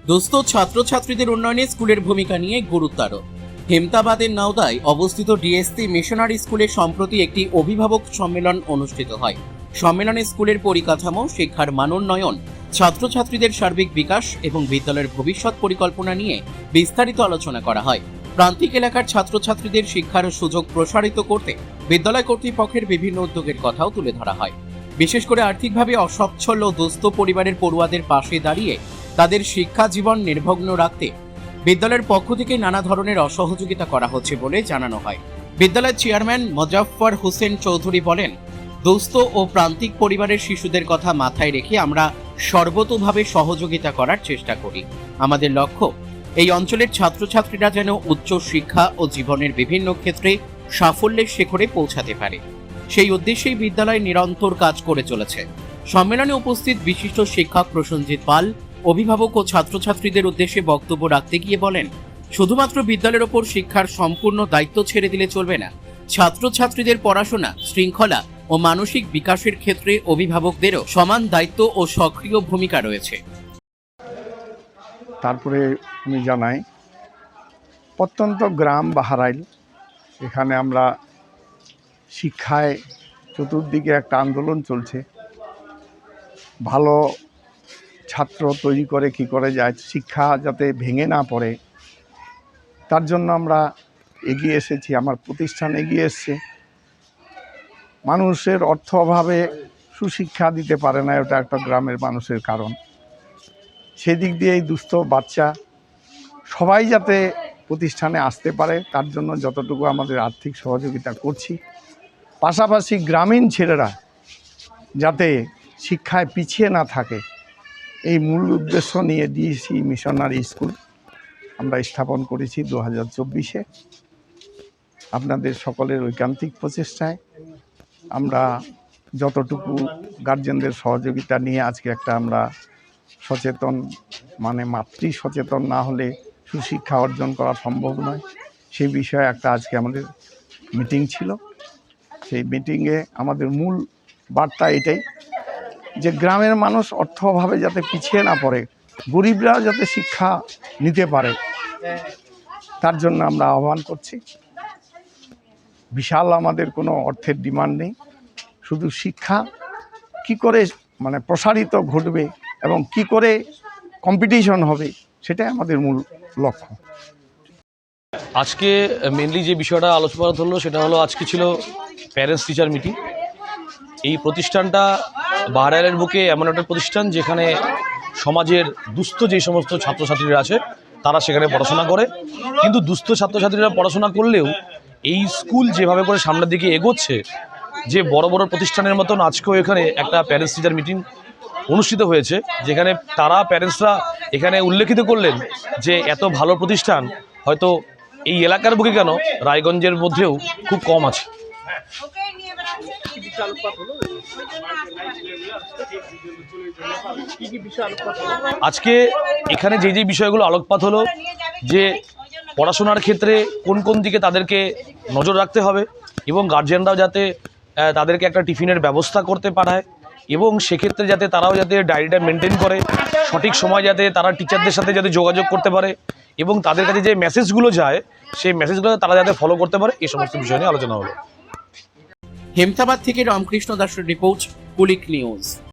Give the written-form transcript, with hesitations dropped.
দুস্থ ছাত্রছাত্রীদের উন্নয়নে স্কুলের ভূমিকা নিয়ে গুরুত্বারোপ। হেমতাবাদের নাওদায় অবস্থিত ডিএসসি মিশনারি স্কুলে সম্প্রতি একটি অভিভাবক সম্মেলন অনুষ্ঠিত হয়। সম্মেলনে স্কুলের পরিকাঠামো, শিক্ষার মানোন্নয়ন, ছাত্রছাত্রীদের সার্বিক বিকাশ এবং বিদ্যালয়ের ভবিষ্যৎ পরিকল্পনা নিয়ে বিস্তারিত আলোচনা করা হয়। প্রান্তিক এলাকার ছাত্রছাত্রীদের শিক্ষার সুযোগ প্রসারিত করতে বিদ্যালয় কর্তৃপক্ষের বিভিন্ন উদ্যোগের কথাও তুলে ধরা হয়। বিশেষ করে আর্থিকভাবে অসচ্ছল ও দুস্থ পরিবারের পড়ুয়াদের পাশে দাঁড়িয়ে তাদের শিক্ষা জীবন নির্বিঘ্ন রাখতে বিদ্যালয়ের পক্ষ থেকে নানা ধরনের অসহযোগিতা করা হচ্ছে বলে জানানো হয়। বিদ্যালয়ের চেয়ারম্যান মোজাফফর হোসেন চৌধুরী বলেন, দুস্থ ও প্রান্তিক পরিবারের শিশুদের কথা মাথায় রেখে আমরা সর্বতোভাবে সহযোগিতা করার চেষ্টা করি। আমাদের লক্ষ্য এই অঞ্চলের ছাত্রছাত্রীরা যেন উচ্চ শিক্ষা ও জীবনের বিভিন্ন ক্ষেত্রে সাফল্যের শিখরে পৌঁছাতে পারে। সেই উদ্দেশ্যেই বিদ্যালয় নিরন্তর কাজ করে চলেছে। সম্মেলনে উপস্থিত বিশিষ্ট শিক্ষক প্রসেনজিৎ পাল অভিভাবক ও ছাত্রছাত্রীদের উদ্দেশ্যে বক্তব্য রাখতে গিয়ে বলেন, শুধুমাত্র বিদ্যালয়ের ওপর শিক্ষার সম্পূর্ণ দায়িত্ব ছেড়ে দিলে চলবে না। ছাত্রছাত্রীদের পড়াশোনা, শৃঙ্খলা ও মানসিক বিকাশের ক্ষেত্রে অভিভাবকদেরও সমান দায়িত্ব ও সক্রিয় ভূমিকা রয়েছে। তারপরে আমি জানাই, প্রত্যন্ত গ্রাম বাহারাইল, এখানে আমরা শিক্ষায় চতুর্দিকে একটা আন্দোলন চলছে। ভালো ছাত্র তৈরি করে কি করে যায়, শিক্ষা যাতে ভেঙে না পড়ে, তার জন্য আমরা এগিয়ে এসেছি। আমার প্রতিষ্ঠান এগিয়ে এসছে। মানুষের অর্থ অভাবে সুশিক্ষা দিতে পারে না, এটা একটা গ্রামের মানুষের কারণ। সেদিক দিয়ে এই দুস্থ বাচ্চা সবাই যাতে প্রতিষ্ঠানে আসতে পারে, তার জন্য যতটুকু আমাদের আর্থিক সহযোগিতা করছি। পাশাপাশি গ্রামীণ ছেলেরা যাতে শিক্ষায় পিছিয়ে না থাকে, এই মূল উদ্দেশ্য নিয়ে ডিএসসি মিশনারি স্কুল আমরা স্থাপন করেছি 2024-এ। আপনাদের সকলের ঐকান্তিক প্রচেষ্টায় আমরা যতটুকু গার্জেনদের সহযোগিতা নিয়ে আজকে একটা আমরা সচেতন, মাতৃ সচেতন না হলে সুশিক্ষা অর্জন করা সম্ভব নয়, সেই বিষয়ে একটা আজকে আমাদের মিটিং ছিল। সেই মিটিংয়ে আমাদের মূল বার্তা এটাই যে গ্রামের মানুষ অর্থ অভাবে যাতে পিছিয়ে না পড়ে, গরিবরা যাতে শিক্ষা নিতে পারে, তার জন্য আমরা আহ্বান করছি। বিশাল আমাদের কোনো অর্থের ডিমান্ড নেই, শুধু শিক্ষা কি করে প্রসারিত ঘটবে এবং কি করে কম্পিটিশন হবে, সেটাই আমাদের মূল লক্ষ্য। আজকে মেনলি যে বিষয়টা আলোচনা হলো সেটা হলো, আজকে ছিল প্যারেন্টস টিচার মিটিং। এই প্রতিষ্ঠানটা বাহারাইলের বুকে এমন একটা প্রতিষ্ঠান যেখানে সমাজের দুস্থ যে সমস্ত ছাত্রছাত্রীরা আছে তারা সেখানে পড়াশোনা করে। কিন্তু দুস্থ ছাত্রছাত্রীরা পড়াশোনা করলেও এই স্কুল যেভাবে করে সামনের দিকে এগোচ্ছে, যে বড় বড় প্রতিষ্ঠানের মতন আজকেও এখানে একটা প্যারেন্টস টিচার মিটিং অনুষ্ঠিত হয়েছে, যেখানে তারা প্যারেন্টসরা এখানে উল্লেখিত করলেন যে এত ভালো প্রতিষ্ঠান হয়তো এই এলাকার বুকে কেন, রায়গঞ্জের মধ্যেও খুব কম আছে। আজকে এখানে যে যে বিষয়গুলো আলোকপাত হলো, যে পড়াশোনার ক্ষেত্রে কোন কোন দিকে তাদেরকে নজর রাখতে হবে এবং গার্জিয়ানরাও যাতে তাদেরকে একটা টিফিনের ব্যবস্থা করতে পারায় এবং সেক্ষেত্রে যাতে তারাও যাতে ডায়েরিটা মেনটেন করে, সঠিক সময় যাতে তারা টিচারদের সাথে যাতে যোগাযোগ করতে পারে এবং তাদের কাছে যে মেসেজগুলো যায় সেই মেসেজগুলো তারা যাতে ফলো করতে পারে, এই সমস্ত বিষয় নিয়ে আলোচনা হলো। হেমতাবাদ থেকে রামকৃষ্ণ দাসের রিপোর্ট, কুলিক নিউজ।